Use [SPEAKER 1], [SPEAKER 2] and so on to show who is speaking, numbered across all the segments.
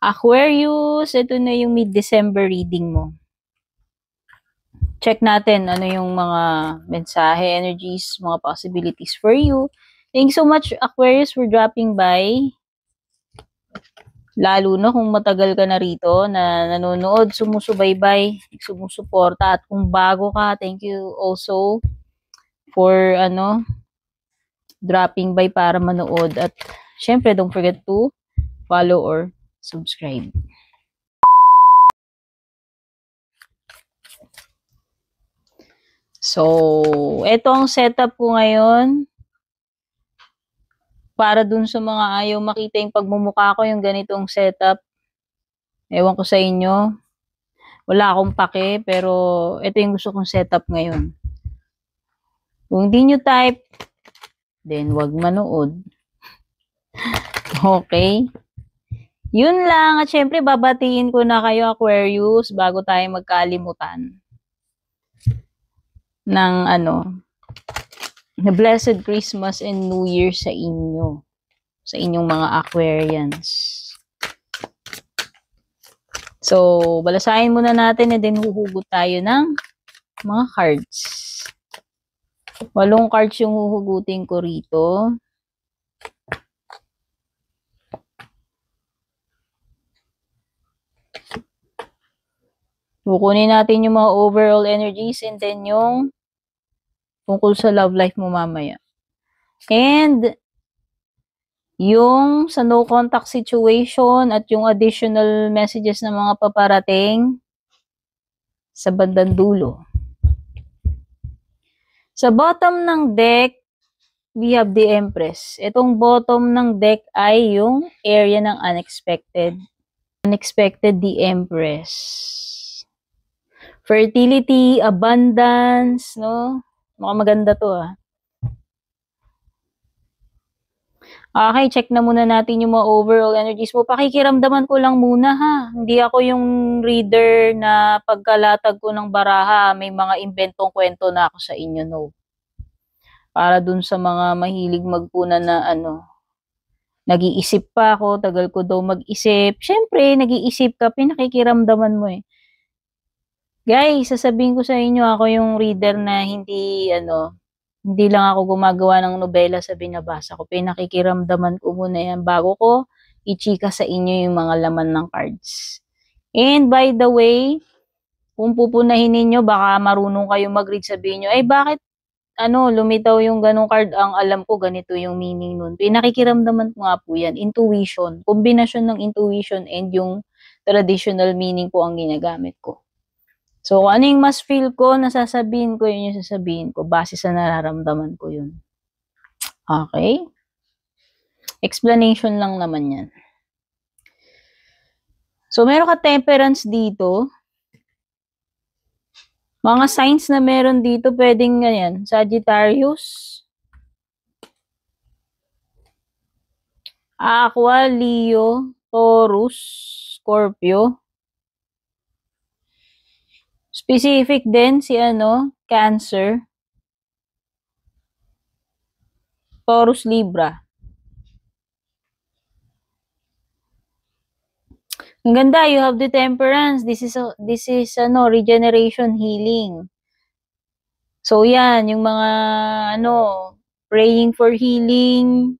[SPEAKER 1] Aquarius, ito na yung mid-December reading mo. Check natin ano yung mga mensahe, energies, mga possibilities for you. Thank you so much, Aquarius, for dropping by. Lalo na kung matagal ka na rito na nanonood, sumusubaybay, sumusuporta. At kung bago ka, thank you also for dropping by para manood. At syempre, don't forget to follow or subscribe. So, ito ang setup ko ngayon. Para dun sa mga ayaw makita yung pagmumukha ko, yung ganitong setup. Ewan ko sa inyo. Wala akong pake, pero ito yung gusto kong setup ngayon. Kung di nyo type, then wag manood. Okay? Yun lang. At syempre, babatiin ko na kayo, Aquarius, bago tayo magkalimutan ng na Blessed Christmas and New Year sa inyo. Sa inyong mga Aquarians. So, balasahin muna natin and then huhugot tayo ng mga cards. 8 cards yung huhugutin ko rito. Kukunin natin yung mga overall energies and then yung tungkol sa love life mo mamaya. And yung sa no contact situation at yung additional messages na mga paparating sa bandang dulo. Sa bottom ng deck, we have the Empress. Itong bottom ng deck ay yung area ng unexpected. Unexpected, the Empress. Fertility, abundance, no? Mukhang maganda to, Okay, check na muna natin yung mga overall energies mo. Pakikiramdaman ko lang muna, ha? Hindi ako yung reader na pagkalatag ko ng baraha, may mga inventong kwento na ako sa inyo, no? Para dun sa mga mahilig magpuna na nag-iisip pa ako, tagal ko daw mag-isip. Siyempre, nag-iisip ka, pinakikiramdaman mo eh. Guys, sasabihin ko sa inyo, ako yung reader na hindi lang ako gumagawa ng nobela sa binabasa ko. Pinakikiramdaman ko muna yan bago ko i-chika sa inyo yung mga laman ng cards. And by the way, kung pupunahin ninyo, baka marunong kayo mag-read, sabihin nyo, ay bakit lumitaw yung ganong card, ang alam ko ganito yung meaning nun. Pinakikiramdaman ko nga po yan, intuition. Kombinasyon ng intuition and yung traditional meaning po ang ginagamit ko. So, kung ano yung mas feel ko, nasasabihin ko, yun yung sasabihin ko. Base sa nararamdaman ko yun. Okay? Explanation lang naman yan. So, meron ka temperance dito. Mga signs na meron dito, pwedeng ganyan. Sagittarius, Aqua, Leo, Taurus, Scorpio. Specific din si Cancer, Taurus, Libra. Ang ganda, you have the temperance. This is regeneration, healing. So yan, yung mga praying for healing,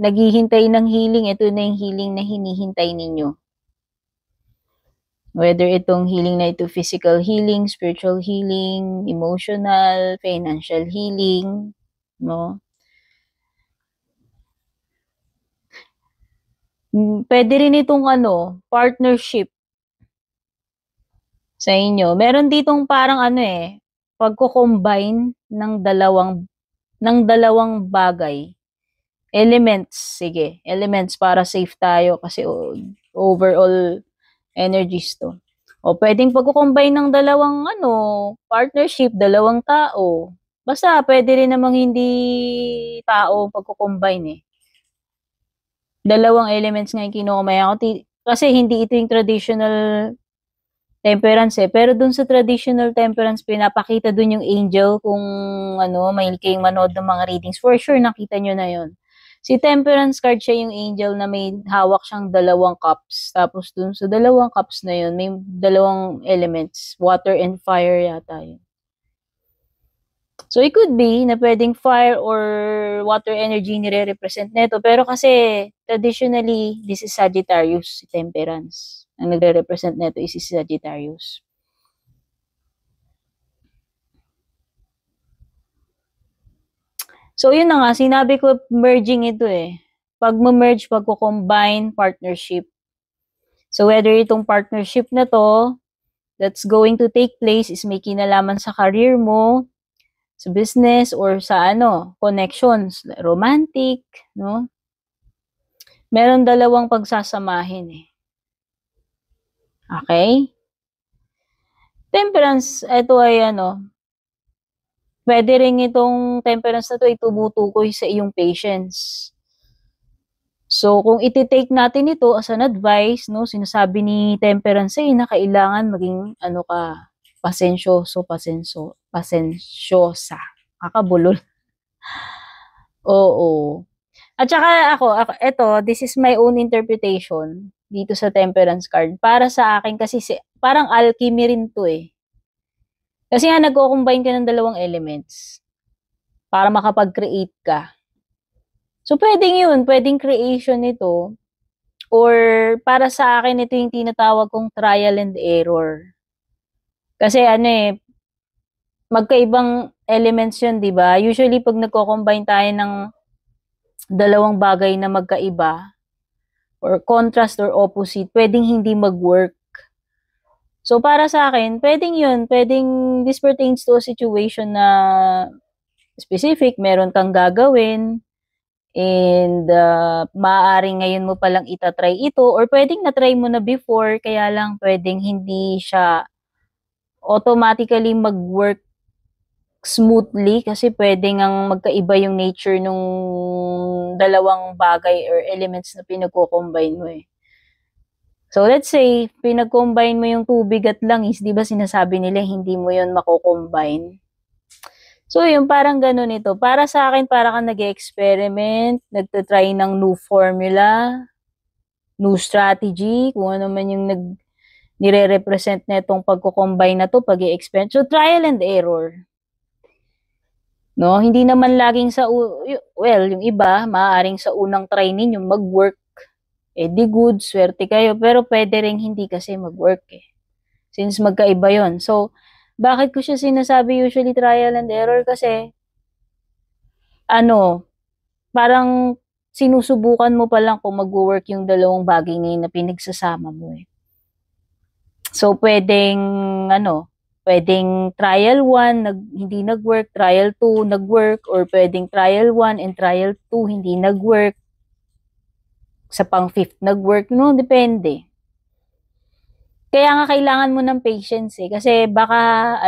[SPEAKER 1] naghihintay ng healing, ito na yung healing na hinihintay ninyo. Whether itong healing na ito, physical healing, spiritual healing, emotional, financial healing, no? Pwede rin itong partnership sa inyo. Meron ditong parang pagko-combine ng dalawang bagay. Elements, sige. Elements para safe tayo kasi overall energies to. O pwedeng pagko-combine ng dalawang partnership, dalawang tao. Basta pwede rin namang hindi tao pagko-combine eh. Dalawang elements nga yung kinukumaya ko. Kasi hindi ito yung traditional temperance eh. Pero dun sa traditional temperance, pinapakita dun yung angel kung mahilig kayong manood ng mga readings. For sure, nakita nyo na yun. Si Temperance card, siya yung angel na may hawak siyang dalawang cups. Tapos dun sa dalawang cups na yun, may dalawang elements. Water and fire yata yun. So, it could be na pwedeng fire or water energy nire-represent nito. Pero kasi, traditionally, this is Sagittarius, si Temperance. Ang nagre-represent nito is si Sagittarius. So, yun na nga, sinabi ko, merging ito eh. Pag ma-merge, pag-combine, partnership. So, whether itong partnership na to, that's going to take place is may kinalaman sa career mo, sa business, or sa connections, romantic, no? Meron dalawang pagsasamahin eh. Okay? Temperance, ito ay pwede rin itong temperance na to ay tumutukoy sa iyong patience. So, kung iti-take natin ito as an advice, no, sinasabi ni Temperance ay na kailangan maging pasensyosa. Kakabulol. Oo. At saka ito, this is my own interpretation dito sa Temperance card. Para sa akin kasi parang alchemy rin to eh. Kasi nga nagko-combine ka ng dalawang elements para makapag-create ka. So, pwedeng creation ito, or para sa akin, ito yung tinatawag kong trial and error. Kasi magkaibang elements yun, di ba? Usually, pag nagko-combine tayo ng dalawang bagay na magkaiba, or contrast or opposite, pwedeng hindi mag-work. So, para sa akin, pwedeng this pertains to a situation na specific, meron kang gagawin, and maaaring ngayon mo palang itatry ito, or pwedeng na-try mo na before, kaya lang pwedeng hindi siya automatically mag-work smoothly kasi pwedeng ang magkaiba yung nature nung dalawang bagay or elements na pinagko-combine mo eh. So let's say, pinag-combine mo yung tubig at langis, di ba sinasabi nila hindi mo yun mako-combine? So, yung parang ganun ito. Para sa akin, para kang nag-experiment, nagtatry ng new formula, new strategy, kung ano man yung nire-represent na itong pagko-combine na to, pag-i-experiment. So, trial and error. No? Hindi naman laging yung iba, maaaring sa unang try ninyo mag-work. Di good, swerte kayo. Pero pwede rin hindi kasi mag-work eh. Since magkaiba yon. So, bakit ko siya sinasabi usually trial and error? Kasi, parang sinusubukan mo pa lang kung mag-work yung dalawang bagay na pinagsasama mo eh. So, pwedeng trial 1, hindi nag-work, trial 2, nag-work, or pwedeng trial 1 and trial 2, hindi nag-work, sa pang-fifth nag-work, no? Depende. Kaya nga kailangan mo ng patience eh. Kasi baka,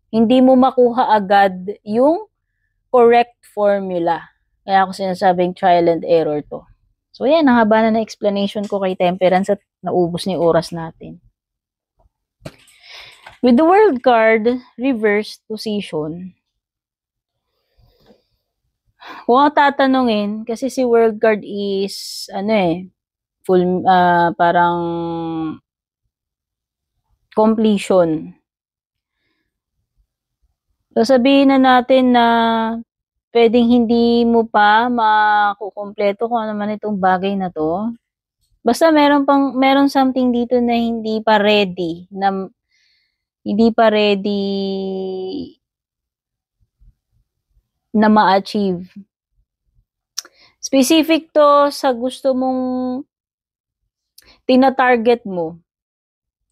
[SPEAKER 1] hindi mo makuha agad yung correct formula. Kaya ako sinasabing trial and error to. So, yan. Ang haba na explanation ko kay Temperance at naubos ni oras natin. With the World card, reversed position, kung ako tatanungin, kasi si World card is, full, parang completion. So, sabihin na natin na pwedeng hindi mo pa makukumpleto kung ano man itong bagay na to. Basta meron something dito na hindi pa ready na ma-achieve. Specific to sa gusto mong tina-target mo.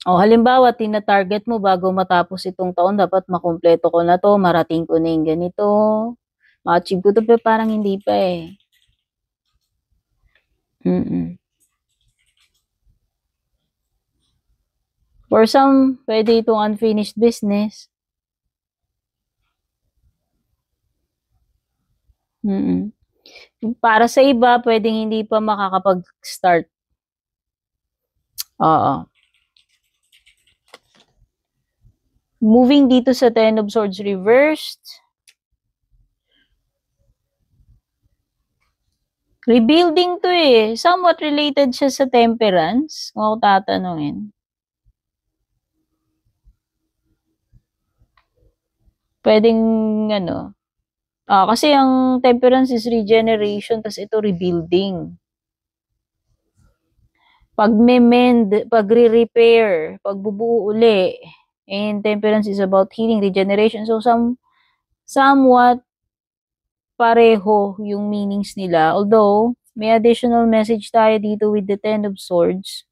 [SPEAKER 1] O halimbawa, tina-target mo bago matapos itong taon, dapat makumpleto ko na to, marating ko na yung ganito, ma-achieve ko to, pero parang hindi pa eh. For some, pwede itong unfinished business. Para sa iba, pwedeng hindi pa makakapag-start. Oo. Moving dito sa Ten of Swords reversed. Rebuilding to eh. Somewhat related siya sa temperance, kung ako tatanungin. Pwedeng, kasi ang temperance is regeneration, tas ito rebuilding. Pag-mend, pagre-repair, pagbubuo uli. And temperance is about healing, regeneration. So, somewhat pareho yung meanings nila. Although, may additional message tayo dito with the Ten of Swords.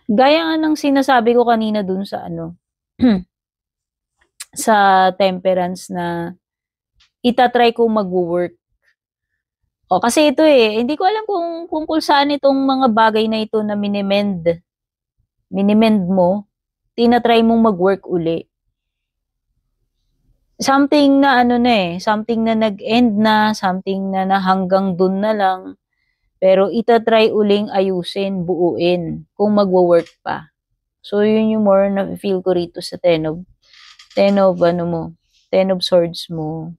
[SPEAKER 1] Gaya nga ng sinasabi ko kanina dun sa sa temperance na itatry ko mag-work. O, kasi ito eh, hindi ko alam kung saan itong mga bagay na ito na minimend mo, tinatry mong mag-work uli. Something na something na nag-end na, something na hanggang dun na lang, pero itatry uling ayusin, buuin, kung magwo-work pa. So, yun yung more na feel ko rito sa Ten of Swords mo.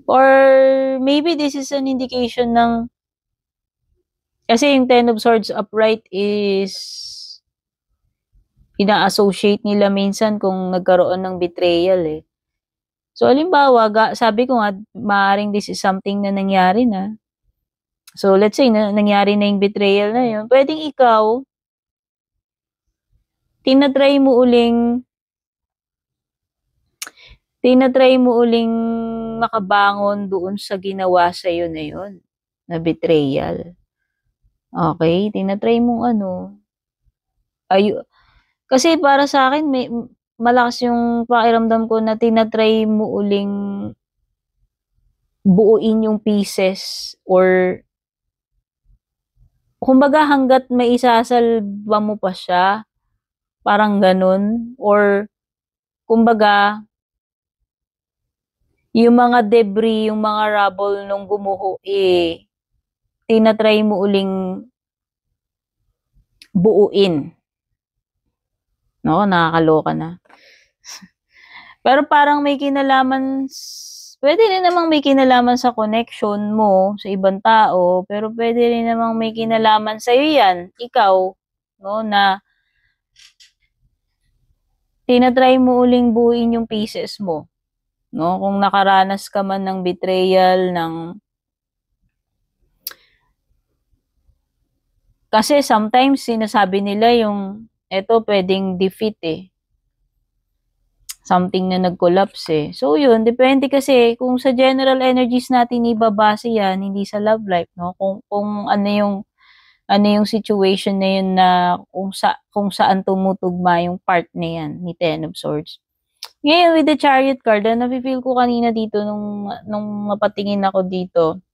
[SPEAKER 1] Or maybe this is an indication ng, kasi yung Ten of Swords upright is ina-associate nila minsan kung nagkaroon ng betrayal eh. So, halimbawa, sabi ko nga, maaaring this is something na nangyari na. So, let's say, nangyari na yung betrayal na yun. Pwedeng ikaw, tinatry mo uling makabangon doon sa ginawa sa'yo na yun, na betrayal. Okay? Tinatry mong kasi para sa akin, malakas yung pakiramdam ko na tinatry mo uling buuin yung pieces or kumbaga hanggat may isasalba mo pa siya, parang ganun, or kumbaga yung mga debris, yung mga rubble nung gumuho tinatry mo uling buuin. No, nakakaloka na. Pero parang may kinalaman, pwede rin namang may kinalaman sa connection mo sa ibang tao, pero pwede rin namang may kinalaman sa iyo yan, ikaw, no, na tinatry mo uling buuin yung pieces mo. No, kung nakaranas ka man ng betrayal, kasi sometimes sinasabi nila yung eto pwedeng defeat eh. Something na nag-collapse eh. So yun, depende kasi kung sa general energies natin ibabase yan, hindi sa love life, no? Kung ano yung situation na yun na kung saan tumutugma yung part na yan ni Ten of Swords. Ngayon, with the Chariot card, nafe-feel ko kanina dito nung mapatingin ako dito,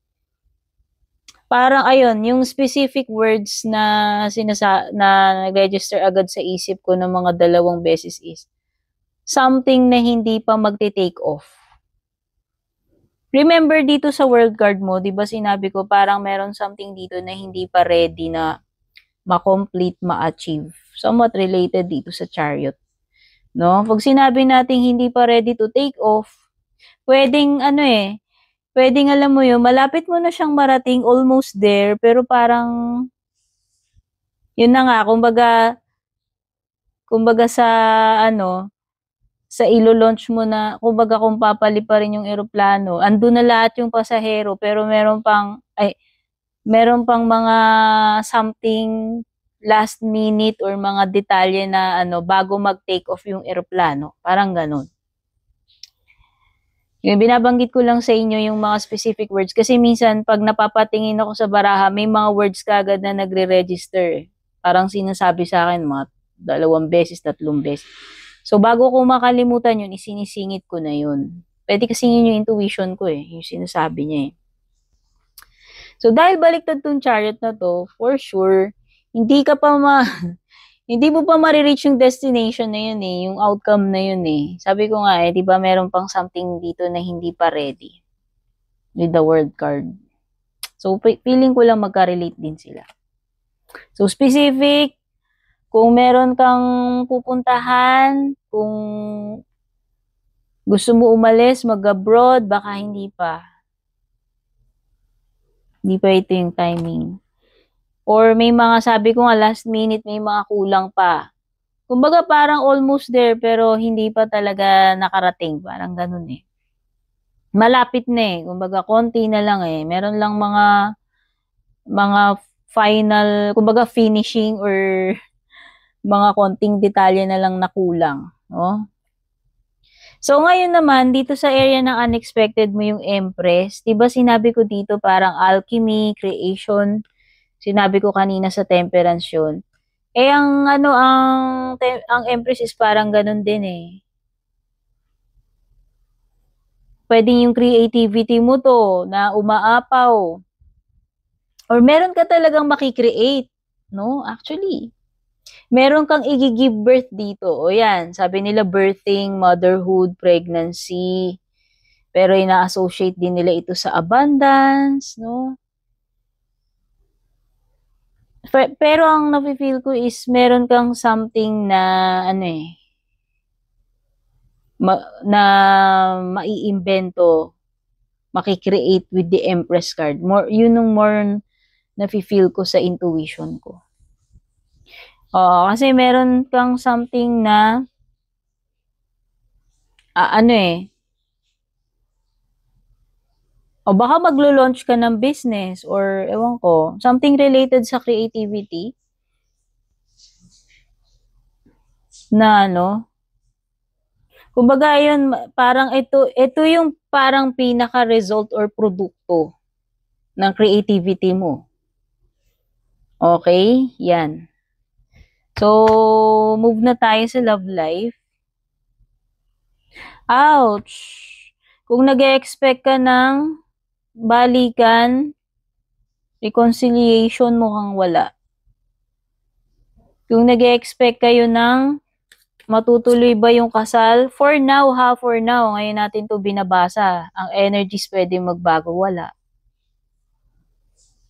[SPEAKER 1] parang ayun, yung specific words na nag-register agad sa isip ko ng mga dalawang beses is something na hindi pa magte-take off. Remember dito sa world card mo, 'di ba sinabi ko parang meron something dito na hindi pa ready na ma-complete, ma-achieve. Somewhat related dito sa Chariot. No? Pag sinabi nating hindi pa ready to take off, pwedeng pwedeng alam mo yun, malapit mo na siyang marating, almost there, pero parang yun na nga, kumbaga sa ilo-launch mo na, kumbaga kung papaliparin yung eroplano, andun na lahat yung pasahero, pero meron pang mga something last minute or mga detalye na bago mag-take off yung eroplano. Parang ganun. Yung binabanggit ko lang sa inyo yung mga specific words kasi minsan pag napapatingin ako sa baraha, may mga words kagad na nagre-register. Parang sinasabi sa akin mga 2 beses, 3 beses. So, bago ko makalimutan yun, isinisingit ko na yun. Pwede kasi yun yung intuition ko yung sinasabi niya So, dahil baliktad tong Chariot na to, for sure, hindi ka pa Hindi mo pa marireach yung destination na yun eh, yung outcome na yun eh. Sabi ko nga eh, di ba meron pang something dito na hindi pa ready with the world card. So, feeling ko lang magka-relate din sila. So, specific, kung meron kang pupuntahan, kung gusto mo umalis, mag-abroad, baka hindi pa. Hindi pa ito yung timing. Or may mga sabi ko nga last minute, may mga kulang pa. Kumbaga parang almost there pero hindi pa talaga nakarating. Parang ganun eh. Malapit na eh. Kumbaga konti na lang eh. Meron lang mga final, kumbaga finishing or mga konting detalye na lang na kulang. No? So ngayon naman, dito sa area ng unexpected mo yung Empress, diba sinabi ko dito parang alchemy, creation, sinabi ko kanina sa temperance yun. Eh, ang Empress is parang ganun din eh. Pwedeng yung creativity mo to, na umaapaw. Or meron ka talagang makikreate, no? Actually, meron kang i-give birth dito. O yan, sabi nila birthing, motherhood, pregnancy. Pero ina-associate din nila ito sa abundance, no? Pero ang nafe-feel ko is meron kang something na ano eh na maiimbento, makikreate with the Empress card. Yun yung more nafe-feel ko sa intuition ko. Kasi meron kang something na ano eh o baka maglo-launch ka ng business or ewan ko, something related sa creativity na ano. Kumbaga yun, parang ito yung parang pinaka-result or produkto ng creativity mo. Okay? Yan. So, move na tayo sa love life. Ouch! Kung nag-expect ka ng balikan, reconciliation mukhang wala. Kung nag-expect kayo ng matutuloy ba yung kasal, for now ha, for now, ngayon natin to binabasa. Ang energies pwede magbago, wala.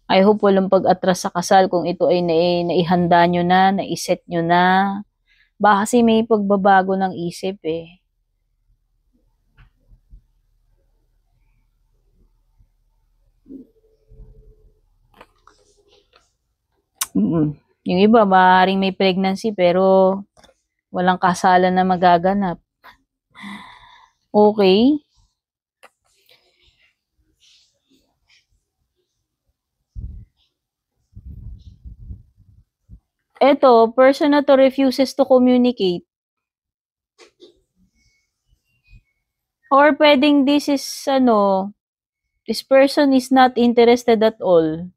[SPEAKER 1] I hope walang pag-atras sa kasal kung ito ay naihanda nyo na, naiset nyo na. Baka kasi may pagbabago ng isip eh. Yung iba, maaaring may pregnancy pero walang kasalan na magaganap. Okay. Ito, person na to refuses to communicate. Or pwedeng this person is not interested at all.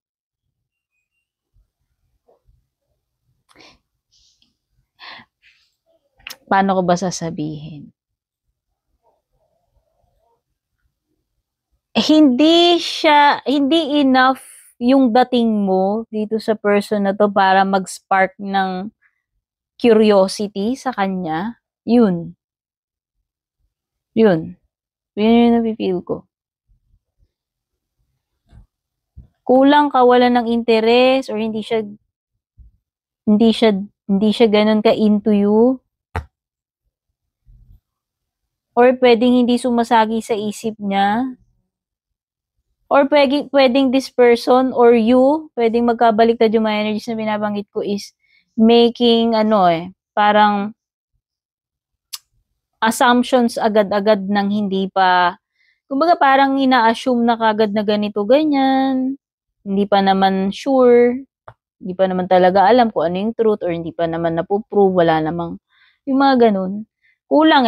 [SPEAKER 1] Paano ko ba sasabihin? Hindi enough yung dating mo dito sa person na to para mag-spark ng curiosity sa kanya. Yun. Yun yung napipil ko. Kulang kawalan ng interes or hindi siya ganun ka into you. Or pwedeng hindi sumasagi sa isip niya. Or pwedeng this person or you, pwedeng magkabaliktad yung mga energies na binabanggit ko is making parang assumptions agad-agad ng hindi pa, kumbaga parang ina-assume na kagad na ganito, ganyan. Hindi pa naman sure. Hindi pa naman talaga alam kung ano yung truth or hindi pa naman napuprove. Wala namang, yung mga ganun. Kulang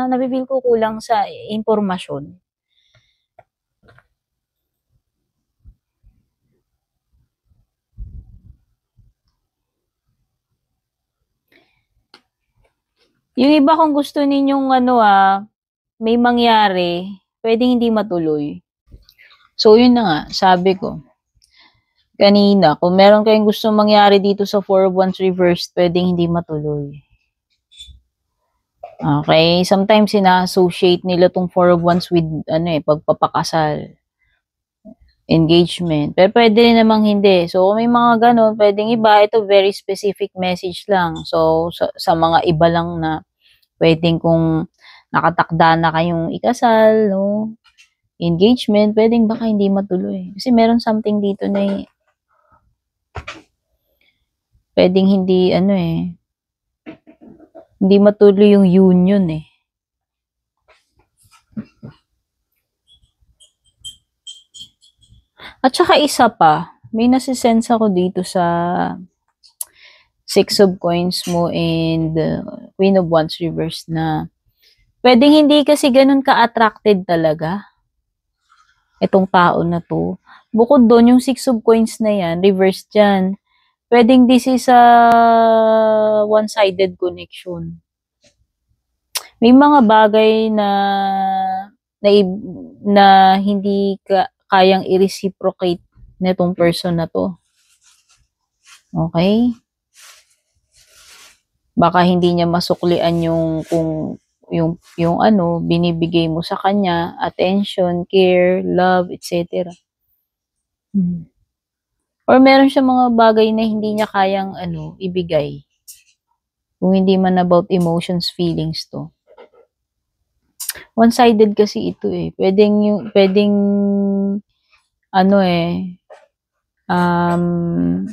[SPEAKER 1] napipil ko kulang sa impormasyon. Yung iba kung gusto ninyong may mangyari, pwedeng hindi matuloy. So, yun na nga, sabi ko. kanina, kung meron kayong gusto mangyari dito sa 4 of Wands reversed, pwedeng hindi matuloy. Okay? Sometimes, sina-associate nila tong 4 of Wands with, pagpapakasal, engagement. Pero pwede rin namang hindi. So, kung may mga ganun, pwedeng iba. Ito, very specific message lang. So, sa mga iba lang na pwedeng kung nakatakda na kayong ikasal, no? Engagement, pwedeng baka hindi matuloy. Kasi meron something dito na pwedeng hindi, hindi matuloy yung union eh. At saka isa pa, may nasisense ako dito sa 6 of Coins mo and Queen of Wands reversed na pwedeng hindi kasi ganun ka-attracted talaga itong tao na to. Bukod doon, yung 6 of Coins na yan, reversed dyan, pwedeng this is a one-sided connection. May mga bagay na hindi kayang i-reciprocate netong person na to. Okay? Baka hindi niya masuklian yung binibigay mo sa kanya, attention, care, love, etc. Or meron siya mga bagay na hindi niya kayang ibigay. Kung hindi man about emotions, feelings to. One-sided kasi ito eh. Pwedeng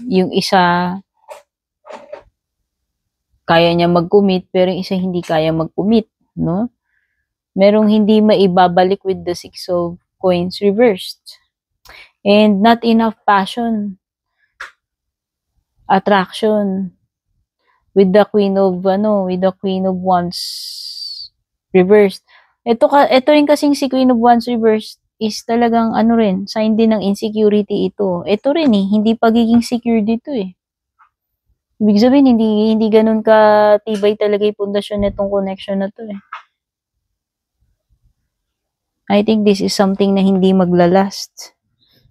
[SPEAKER 1] yung isa kaya niya mag-commit, pero yung isa hindi kaya mag-commit, no? Merong hindi maibabalik with the 6 of Coins reversed. And not enough passion, attraction with the Queen of Wands reversed. Ito rin kasing si Queen of Wands reversed is talagang sign din ng insecurity ito. Ito rin hindi pagiging secure dito eh. Ibig sabihin, hindi ganun katibay talaga yung pundasyon nitong connection na to eh. I think this is something na hindi maglalast.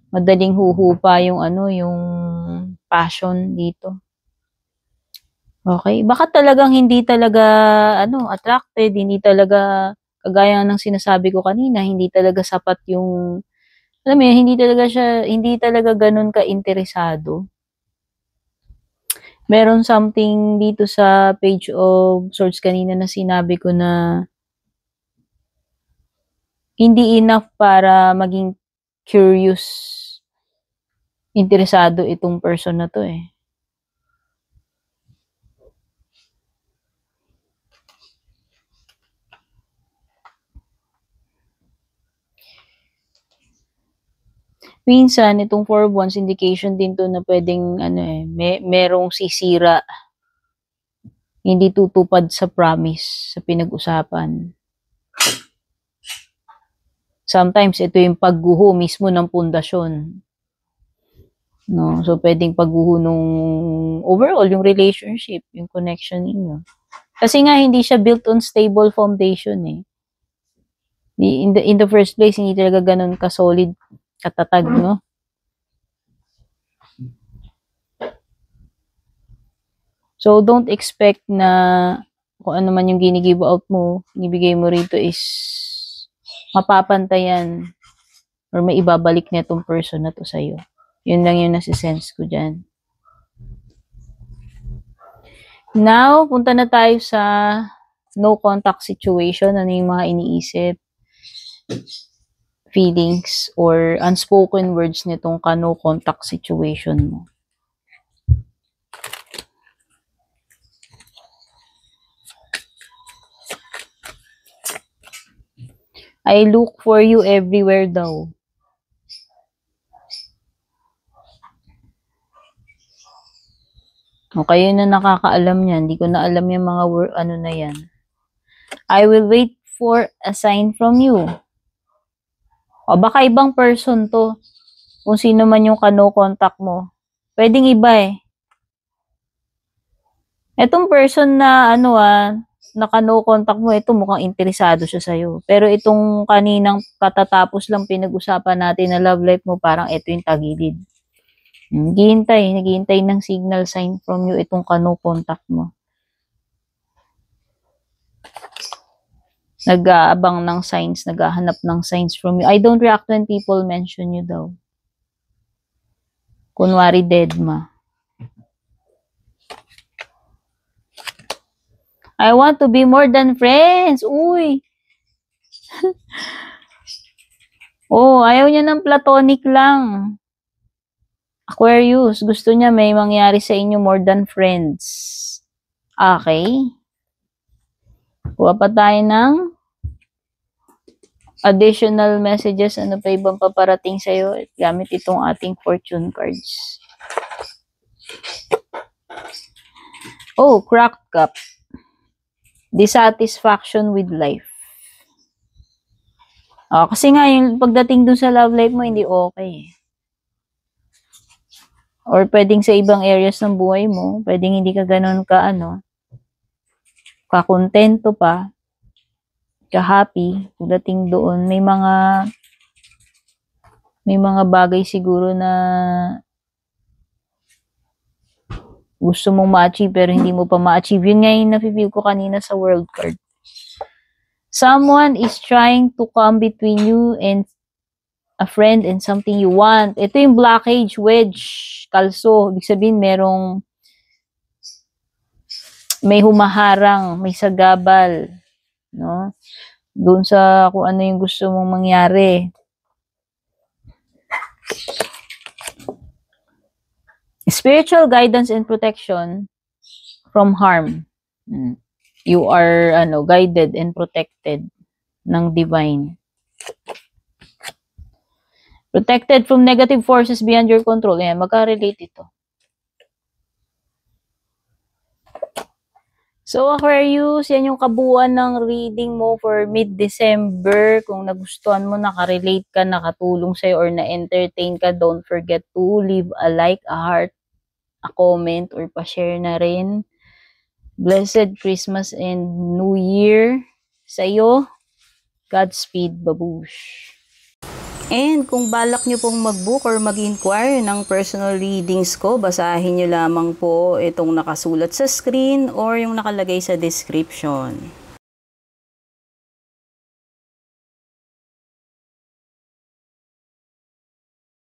[SPEAKER 1] Madaling huhupa yung passion dito. Okay? Baka talagang hindi talaga attracted, hindi talaga kagaya ng sinasabi ko kanina, hindi talaga sapat yung hindi talaga ganun ka-interesado. Meron something dito sa Page of Swords kanina na sinabi ko na hindi enough para maging curious, interesado itong person na to eh. Minsan, itong 4 of Wands, indication din to na pwedeng, merong sisira. Hindi tutupad sa promise, sa pinag-usapan. Sometimes, ito yung pagguho mismo ng pundasyon. No? So, pwedeng pagguho nung overall, yung relationship, yung connection ninyo. Kasi nga, hindi siya built on stable foundation eh. In the first place, hindi talaga ganun ka-solid, katatag, no? So, don't expect na kung ano man yung gini-give out mo, ibigay mo rito is mapapantayan or may ibabalik na itong person na to sa'yo. Yun lang yung nasisense ko dyan. Now, punta na tayo sa no contact situation. Ano yung mga iniisip, feelings, or unspoken words nitong no contact situation mo. I look for you everywhere daw. O kayo na nakakaalam yan. Hindi ko na alam yung mga word, na yan. I will wait for a sign from you. O baka ibang person to. Kung sino man yung no contact mo. Pwedeng iba eh. Etong person na naka-no contact mo, ito mukhang interesado siya sa'yo. Pero itong kaninang katatapos lang pinag-usapan natin na love life mo, parang ito yung tagilid. Naghihintay ng signal sign from you itong contact mo. Nag-aabang ng signs, naghahanap ng signs from you. I don't react when people mention you daw. Kunwari deadma. I want to be more than friends. Uy! Oh, ayaw niya ng platonic lang. Aquarius, gusto niya may mangyari sa inyo more than friends. Okay. Kuha pa tayo ng additional messages. Ano pa ibang paparating sa'yo? Gamit itong ating fortune cards. Oh, cracked cup. Dissatisfaction with life. Oh, kasi nga, yung pagdating dun sa love life mo, hindi okay. Or pwedeng sa ibang areas ng buhay mo, pwedeng hindi ka ganun kakontento pa, ka-happy, pagdating doon, may mga bagay siguro na gusto mong ma-achieve pero hindi mo pa ma-achieve. Yun nga yung nafe-feel ko kanina sa world card. Someone is trying to come between you and a friend and something you want. Ito yung blockage, wedge, kalso. Ibig sabihin, may humaharang, may sagabal, no? Doon sa kung ano yung gusto mong mangyari. Spiritual guidance and protection from harm. You are guided and protected ng divine. Protected from negative forces beyond your control. Ayan, magka-relate ito. So, Aquarius, yan yung kabuuan ng reading mo for mid-December. Kung nagustuhan mo, nakarelate ka, nakatulong sa'yo, or na-entertain ka, don't forget to leave a like, a heart, a comment, or pa-share na rin. Blessed Christmas and New Year sa'yo. Godspeed, babush. And kung balak nyo pong mag-book or mag-inquire ng personal readings ko, basahin nyo lamang po itong nakasulat sa screen or yung nakalagay sa description.